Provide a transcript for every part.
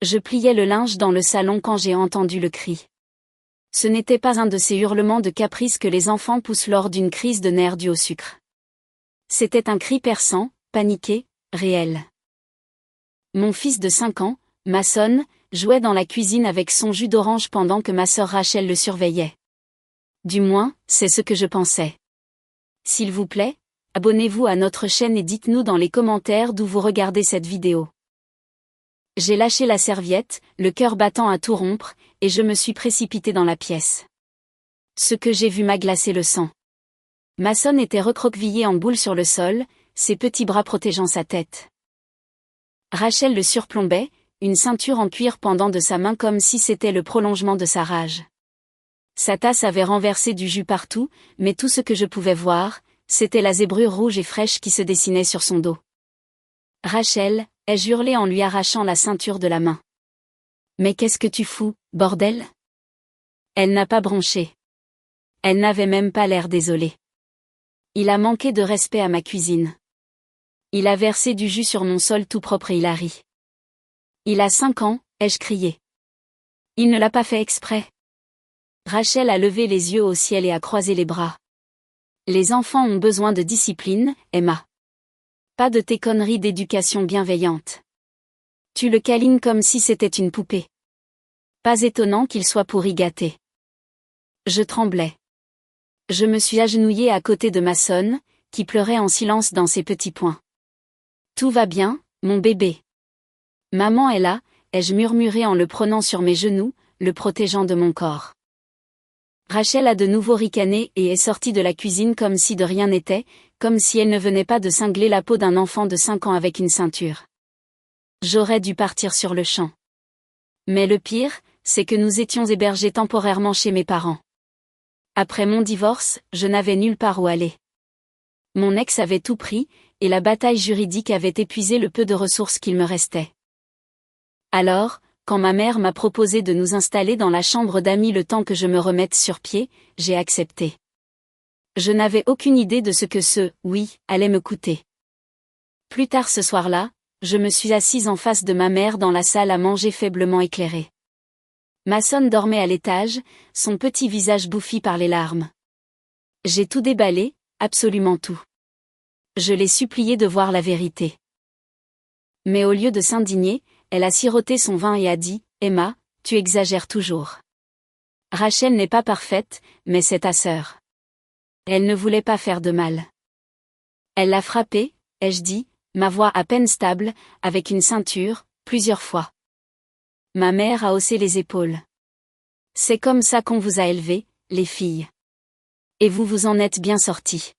Je pliais le linge dans le salon quand j'ai entendu le cri. Ce n'était pas un de ces hurlements de caprice que les enfants poussent lors d'une crise de nerfs due au sucre. C'était un cri perçant, paniqué, réel. Mon fils de 5 ans, Mason, jouait dans la cuisine avec son jus d'orange pendant que ma sœur Rachel le surveillait. Du moins, c'est ce que je pensais. S'il vous plaît, abonnez-vous à notre chaîne et dites-nous dans les commentaires d'où vous regardez cette vidéo. J'ai lâché la serviette, le cœur battant à tout rompre, et je me suis précipitée dans la pièce. Ce que j'ai vu m'a glacé le sang. Mason était recroquevillé en boule sur le sol, ses petits bras protégeant sa tête. Rachel le surplombait, une ceinture en cuir pendant de sa main comme si c'était le prolongement de sa rage. Sa tasse avait renversé du jus partout, mais tout ce que je pouvais voir, c'était la zébrure rouge et fraîche qui se dessinait sur son dos. Rachel, ai-je hurlé en lui arrachant la ceinture de la main. Mais qu'est-ce que tu fous, bordel? Elle n'a pas bronché. Elle n'avait même pas l'air désolée. Il a manqué de respect à ma cuisine. Il a versé du jus sur mon sol tout propre et il a ri. Il a 5 ans, ai-je crié. Il ne l'a pas fait exprès. Rachel a levé les yeux au ciel et a croisé les bras. Les enfants ont besoin de discipline, Emma. Pas de tes conneries d'éducation bienveillante. Tu le câlines comme si c'était une poupée. Pas étonnant qu'il soit pourri gâté. Je tremblais. Je me suis agenouillée à côté de Mason, qui pleurait en silence dans ses petits poings. Tout va bien, mon bébé. Maman est là, ai-je murmuré en le prenant sur mes genoux, le protégeant de mon corps. Rachel a de nouveau ricané et est sortie de la cuisine comme si de rien n'était, comme si elle ne venait pas de cingler la peau d'un enfant de 5 ans avec une ceinture. J'aurais dû partir sur le champ. Mais le pire, c'est que nous étions hébergés temporairement chez mes parents. Après mon divorce, je n'avais nulle part où aller. Mon ex avait tout pris, et la bataille juridique avait épuisé le peu de ressources qu'il me restait. Alors, quand ma mère m'a proposé de nous installer dans la chambre d'amis le temps que je me remette sur pied, j'ai accepté. Je n'avais aucune idée de ce que ce « oui » allait me coûter. Plus tard ce soir-là, je me suis assise en face de ma mère dans la salle à manger faiblement éclairée. Mason dormait à l'étage, son petit visage bouffi par les larmes. J'ai tout déballé, absolument tout. Je l'ai supplié de voir la vérité. Mais au lieu de s'indigner, elle a siroté son vin et a dit « Emma, tu exagères toujours. Rachel n'est pas parfaite, mais c'est ta sœur. Elle ne voulait pas faire de mal. » Elle l'a frappée, ai-je dit, ma voix à peine stable, avec une ceinture, plusieurs fois. Ma mère a haussé les épaules. C'est comme ça qu'on vous a élevés, les filles. Et vous vous en êtes bien sorties.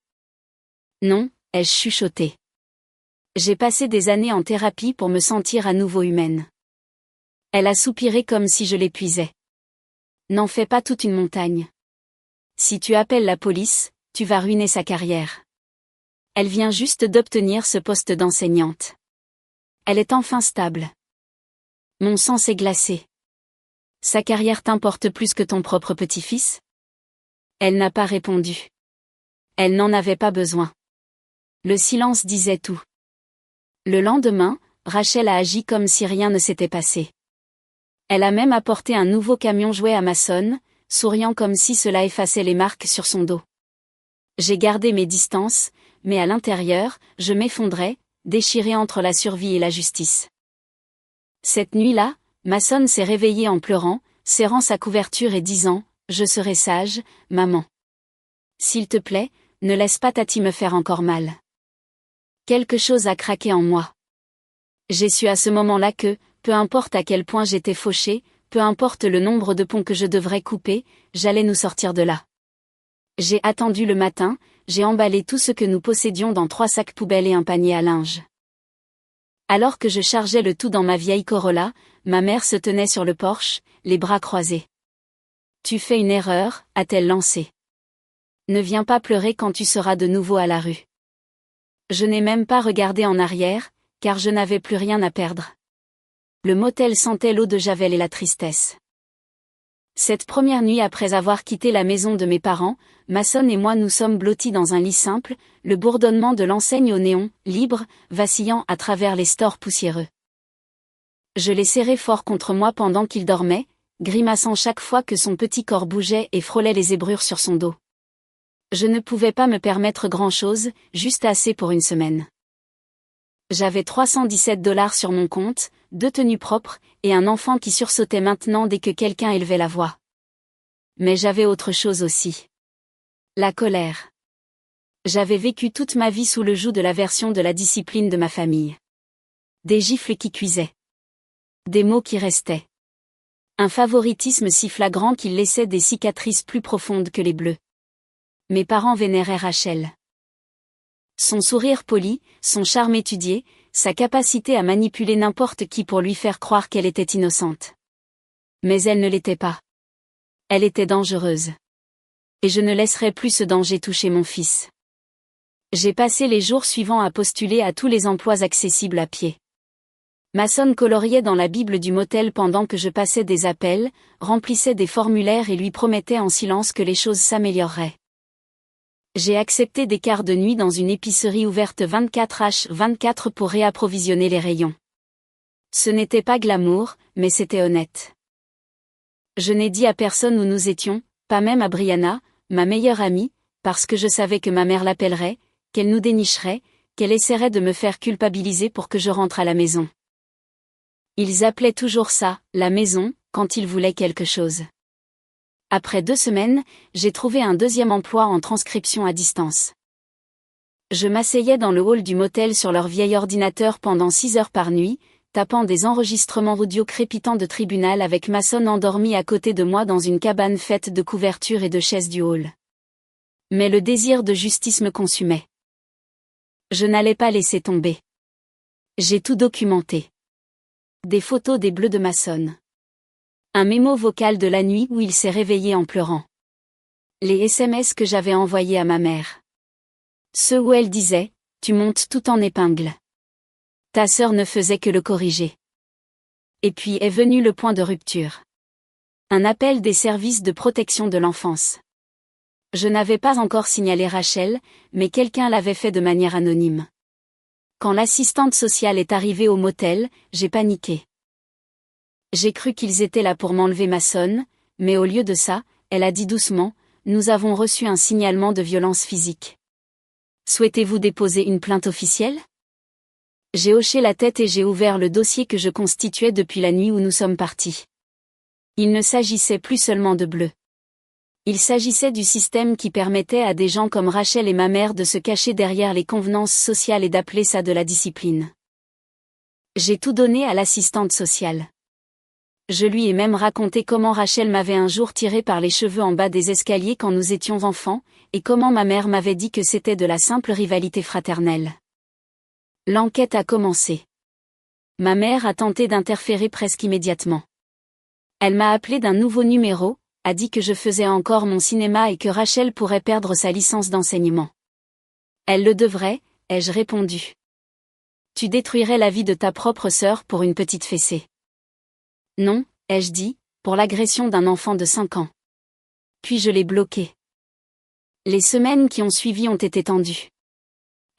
Non, ai-je chuchoté. J'ai passé des années en thérapie pour me sentir à nouveau humaine. Elle a soupiré comme si je l'épuisais. N'en fais pas toute une montagne. Si tu appelles la police, tu vas ruiner sa carrière. Elle vient juste d'obtenir ce poste d'enseignante. Elle est enfin stable. Mon sang s'est glacé. Sa carrière t'importe plus que ton propre petit-fils? Elle n'a pas répondu. Elle n'en avait pas besoin. Le silence disait tout. Le lendemain, Rachel a agi comme si rien ne s'était passé. Elle a même apporté un nouveau camion jouet à Mason, souriant comme si cela effaçait les marques sur son dos. J'ai gardé mes distances, mais à l'intérieur, je m'effondrais, déchiré entre la survie et la justice. Cette nuit-là, Mason s'est réveillé en pleurant, serrant sa couverture et disant « Je serai sage, maman. S'il te plaît, ne laisse pas Tati me faire encore mal. » Quelque chose a craqué en moi. J'ai su à ce moment-là que, peu importe à quel point j'étais fauchée, peu importe le nombre de ponts que je devrais couper, j'allais nous sortir de là. J'ai attendu le matin, j'ai emballé tout ce que nous possédions dans 3 sacs poubelles et un panier à linge. Alors que je chargeais le tout dans ma vieille Corolla, ma mère se tenait sur le porche, les bras croisés. « Tu fais une erreur », a-t-elle lancé. « Ne viens pas pleurer quand tu seras de nouveau à la rue. » Je n'ai même pas regardé en arrière, car je n'avais plus rien à perdre. Le motel sentait l'eau de javel et la tristesse. Cette première nuit après avoir quitté la maison de mes parents, Mason et moi nous sommes blottis dans un lit simple, le bourdonnement de l'enseigne au néon, libre, vacillant à travers les stores poussiéreux. Je l'ai serré fort contre moi pendant qu'il dormait, grimaçant chaque fois que son petit corps bougeait et frôlait les zébrures sur son dos. Je ne pouvais pas me permettre grand-chose, juste assez pour une semaine. J'avais 317 $ sur mon compte, 2 tenues propres, et un enfant qui sursautait maintenant dès que quelqu'un élevait la voix. Mais j'avais autre chose aussi. La colère. J'avais vécu toute ma vie sous le joug de la version de la discipline de ma famille. Des gifles qui cuisaient. Des mots qui restaient. Un favoritisme si flagrant qu'il laissait des cicatrices plus profondes que les bleus. Mes parents vénéraient Rachel. Son sourire poli, son charme étudié, sa capacité à manipuler n'importe qui pour lui faire croire qu'elle était innocente. Mais elle ne l'était pas. Elle était dangereuse. Et je ne laisserai plus ce danger toucher mon fils. J'ai passé les jours suivants à postuler à tous les emplois accessibles à pied. Mason coloriait dans la Bible du motel pendant que je passais des appels, remplissais des formulaires et lui promettais en silence que les choses s'amélioreraient. J'ai accepté des quarts de nuit dans une épicerie ouverte 24h24 pour réapprovisionner les rayons. Ce n'était pas glamour, mais c'était honnête. Je n'ai dit à personne où nous étions, pas même à Brianna, ma meilleure amie, parce que je savais que ma mère l'appellerait, qu'elle nous dénicherait, qu'elle essaierait de me faire culpabiliser pour que je rentre à la maison. Ils appelaient toujours ça, la maison, quand ils voulaient quelque chose. Après 2 semaines, j'ai trouvé un deuxième emploi en transcription à distance. Je m'asseyais dans le hall du motel sur leur vieil ordinateur pendant 6 heures par nuit, tapant des enregistrements audio crépitants de tribunal avec Mason endormi à côté de moi dans une cabane faite de couvertures et de chaises du hall. Mais le désir de justice me consumait. Je n'allais pas laisser tomber. J'ai tout documenté. Des photos des bleus de Mason. Un mémo vocal de la nuit où il s'est réveillé en pleurant. Les SMS que j'avais envoyés à ma mère. Ceux où elle disait « Tu montes tout en épingle. Ta sœur ne faisait que le corriger. » Et puis est venu le point de rupture. Un appel des services de protection de l'enfance. Je n'avais pas encore signalé Rachel, mais quelqu'un l'avait fait de manière anonyme. Quand l'assistante sociale est arrivée au motel, j'ai paniqué. J'ai cru qu'ils étaient là pour m'enlever Mason, mais au lieu de ça, elle a dit doucement, « Nous avons reçu un signalement de violence physique. Souhaitez-vous déposer une plainte officielle ?» J'ai hoché la tête et j'ai ouvert le dossier que je constituais depuis la nuit où nous sommes partis. Il ne s'agissait plus seulement de bleu. Il s'agissait du système qui permettait à des gens comme Rachel et ma mère de se cacher derrière les convenances sociales et d'appeler ça de la discipline. J'ai tout donné à l'assistante sociale. Je lui ai même raconté comment Rachel m'avait un jour tiré par les cheveux en bas des escaliers quand nous étions enfants, et comment ma mère m'avait dit que c'était de la simple rivalité fraternelle. L'enquête a commencé. Ma mère a tenté d'interférer presque immédiatement. Elle m'a appelé d'un nouveau numéro, a dit que je faisais encore mon cinéma et que Rachel pourrait perdre sa licence d'enseignement. Elle le devrait, ai-je répondu. Tu détruirais la vie de ta propre sœur pour une petite fessée. Non, ai-je dit, pour l'agression d'un enfant de 5 ans. Puis je l'ai bloqué. Les semaines qui ont suivi ont été tendues.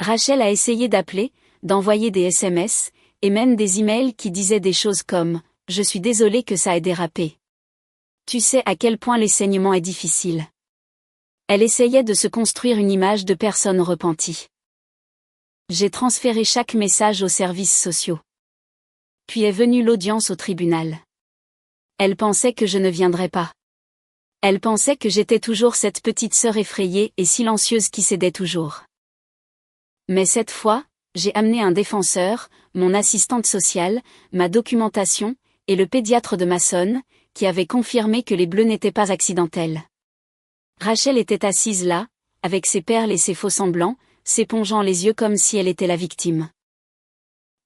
Rachel a essayé d'appeler, d'envoyer des SMS, et même des emails qui disaient des choses comme « Je suis désolée que ça ait dérapé. Tu sais à quel point les saignements est difficile. » Elle essayait de se construire une image de personne repentie. J'ai transféré chaque message aux services sociaux. Puis est venue l'audience au tribunal. Elle pensait que je ne viendrais pas. Elle pensait que j'étais toujours cette petite sœur effrayée et silencieuse qui cédait toujours. Mais cette fois, j'ai amené un défenseur, mon assistante sociale, ma documentation, et le pédiatre de Mason, qui avait confirmé que les bleus n'étaient pas accidentels. Rachel était assise là, avec ses perles et ses faux-semblants, s'épongeant les yeux comme si elle était la victime.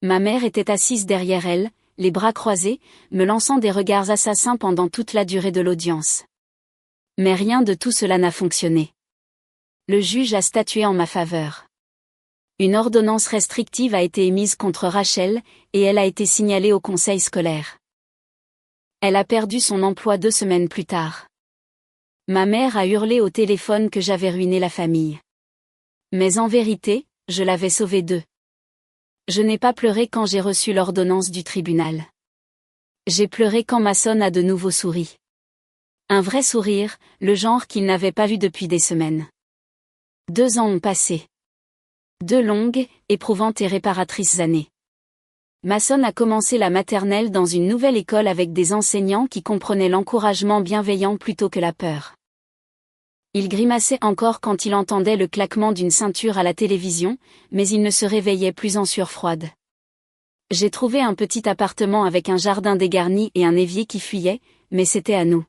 Ma mère était assise derrière elle, les bras croisés, me lançant des regards assassins pendant toute la durée de l'audience. Mais rien de tout cela n'a fonctionné. Le juge a statué en ma faveur. Une ordonnance restrictive a été émise contre Rachel, et elle a été signalée au conseil scolaire. Elle a perdu son emploi 2 semaines plus tard. Ma mère a hurlé au téléphone que j'avais ruiné la famille. Mais en vérité, je l'avais sauvée d'eux. Je n'ai pas pleuré quand j'ai reçu l'ordonnance du tribunal. J'ai pleuré quand Mason a de nouveau souri. Un vrai sourire, le genre qu'il n'avait pas vu depuis des semaines. 2 ans ont passé. 2 longues, éprouvantes et réparatrices années. Mason a commencé la maternelle dans une nouvelle école avec des enseignants qui comprenaient l'encouragement bienveillant plutôt que la peur. Il grimaçait encore quand il entendait le claquement d'une ceinture à la télévision, mais il ne se réveillait plus en sueur froide. J'ai trouvé un petit appartement avec un jardin dégarni et un évier qui fuyait, mais c'était à nous.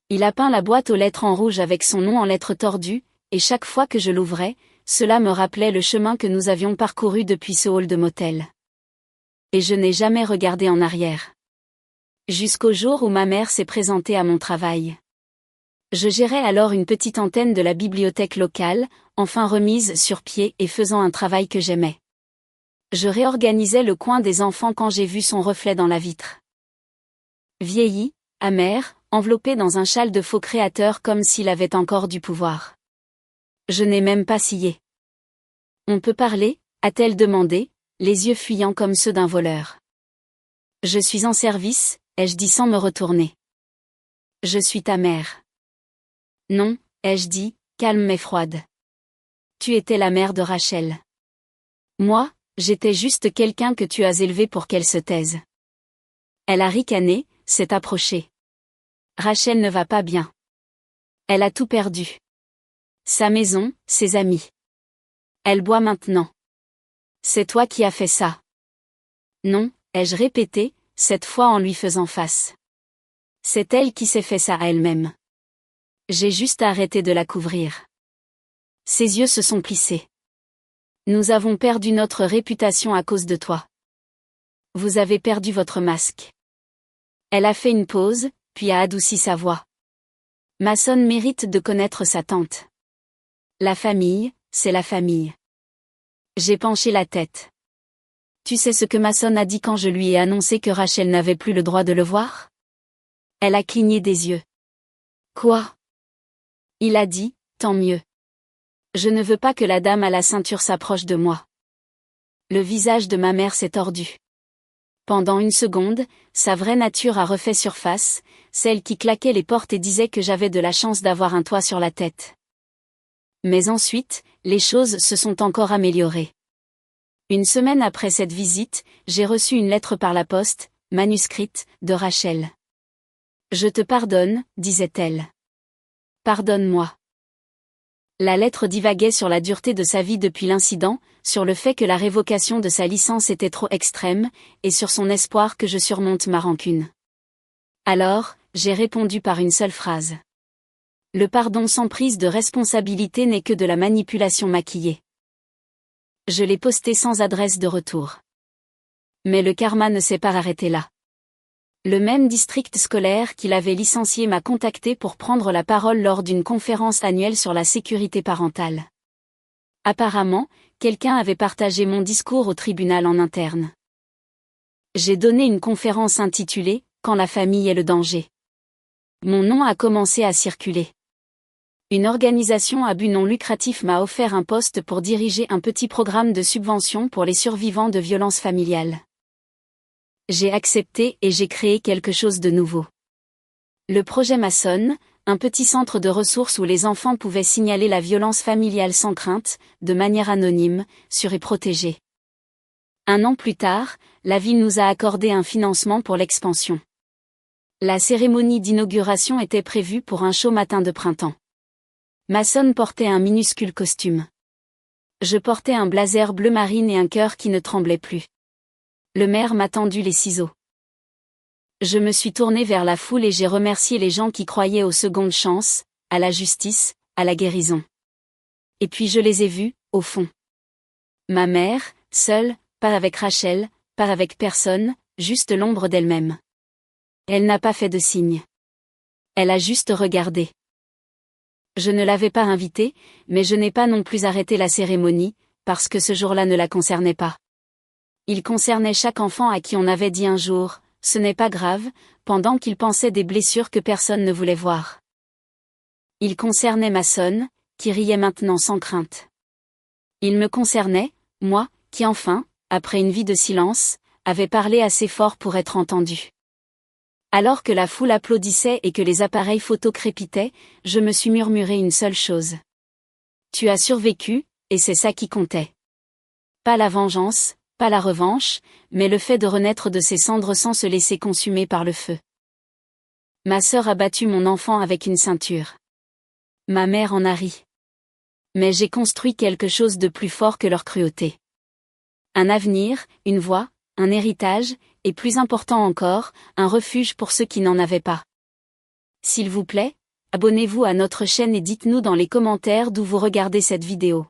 Il a peint la boîte aux lettres en rouge avec son nom en lettres tordues, et chaque fois que je l'ouvrais, cela me rappelait le chemin que nous avions parcouru depuis ce hall de motel. Et je n'ai jamais regardé en arrière. Jusqu'au jour où ma mère s'est présentée à mon travail. Je gérais alors une petite antenne de la bibliothèque locale, enfin remise sur pied et faisant un travail que j'aimais. Je réorganisais le coin des enfants quand j'ai vu son reflet dans la vitre. Vieilli, amer, enveloppé dans un châle de faux créateur comme s'il avait encore du pouvoir. Je n'ai même pas scié. On peut parler, a-t-elle demandé, les yeux fuyants comme ceux d'un voleur. Je suis en service, ai-je dit sans me retourner. Je suis ta mère. Non, ai-je dit, calme mais froide. Tu étais la mère de Rachel. Moi, j'étais juste quelqu'un que tu as élevé pour qu'elle se taise. Elle a ricané, s'est approchée. Rachel ne va pas bien. Elle a tout perdu. Sa maison, ses amis. Elle boit maintenant. C'est toi qui as fait ça. Non, ai-je répété, cette fois en lui faisant face. C'est elle qui s'est fait ça à elle-même. J'ai juste arrêté de la couvrir. Ses yeux se sont plissés. Nous avons perdu notre réputation à cause de toi. Vous avez perdu votre masque. Elle a fait une pause, puis a adouci sa voix. Mason mérite de connaître sa tante. La famille, c'est la famille. J'ai penché la tête. Tu sais ce que Mason a dit quand je lui ai annoncé que Rachel n'avait plus le droit de le voir? Elle a cligné des yeux. Quoi? Il a dit, tant mieux. Je ne veux pas que la dame à la ceinture s'approche de moi. Le visage de ma mère s'est tordu. Pendant une seconde, sa vraie nature a refait surface, celle qui claquait les portes et disait que j'avais de la chance d'avoir un toit sur la tête. Mais ensuite, les choses se sont encore améliorées. Une semaine après cette visite, j'ai reçu une lettre par la poste, manuscrite, de Rachel. Je te pardonne, disait-elle. Pardonne-moi. La lettre divaguait sur la dureté de sa vie depuis l'incident, sur le fait que la révocation de sa licence était trop extrême, et sur son espoir que je surmonte ma rancune. Alors, j'ai répondu par une seule phrase. Le pardon sans prise de responsabilité n'est que de la manipulation maquillée. Je l'ai posté sans adresse de retour. Mais le karma ne s'est pas arrêté là. Le même district scolaire qui l'avait licencié m'a contacté pour prendre la parole lors d'une conférence annuelle sur la sécurité parentale. Apparemment, quelqu'un avait partagé mon discours au tribunal en interne. J'ai donné une conférence intitulée « Quand la famille est le danger ». Mon nom a commencé à circuler. Une organisation à but non lucratif m'a offert un poste pour diriger un petit programme de subvention pour les survivants de violences familiales. J'ai accepté et j'ai créé quelque chose de nouveau. Le projet Mason, un petit centre de ressources où les enfants pouvaient signaler la violence familiale sans crainte, de manière anonyme, sûre et protégée. 1 an plus tard, la ville nous a accordé un financement pour l'expansion. La cérémonie d'inauguration était prévue pour un chaud matin de printemps. Mason portait un minuscule costume. Je portais un blazer bleu marine et un cœur qui ne tremblait plus. Le maire m'a tendu les ciseaux. Je me suis tourné vers la foule et j'ai remercié les gens qui croyaient aux secondes chances, à la justice, à la guérison. Et puis je les ai vus, au fond. Ma mère, seule, pas avec Rachel, pas avec personne, juste l'ombre d'elle-même. Elle n'a pas fait de signe. Elle a juste regardé. Je ne l'avais pas invitée, mais je n'ai pas non plus arrêté la cérémonie, parce que ce jour-là ne la concernait pas. Il concernait chaque enfant à qui on avait dit un jour, ce n'est pas grave, pendant qu'il pensait des blessures que personne ne voulait voir. Il concernait Mason, qui riait maintenant sans crainte. Il me concernait, moi, qui enfin, après une vie de silence, avait parlé assez fort pour être entendu. Alors que la foule applaudissait et que les appareils photo crépitaient, je me suis murmuré une seule chose. Tu as survécu, et c'est ça qui comptait. Pas la vengeance, pas la revanche, mais le fait de renaître de ses cendres sans se laisser consumer par le feu. Ma sœur a battu mon enfant avec une ceinture. Ma mère en a ri. Mais j'ai construit quelque chose de plus fort que leur cruauté. Un avenir, une voie, un héritage, et plus important encore, un refuge pour ceux qui n'en avaient pas. S'il vous plaît, abonnez-vous à notre chaîne et dites-nous dans les commentaires d'où vous regardez cette vidéo.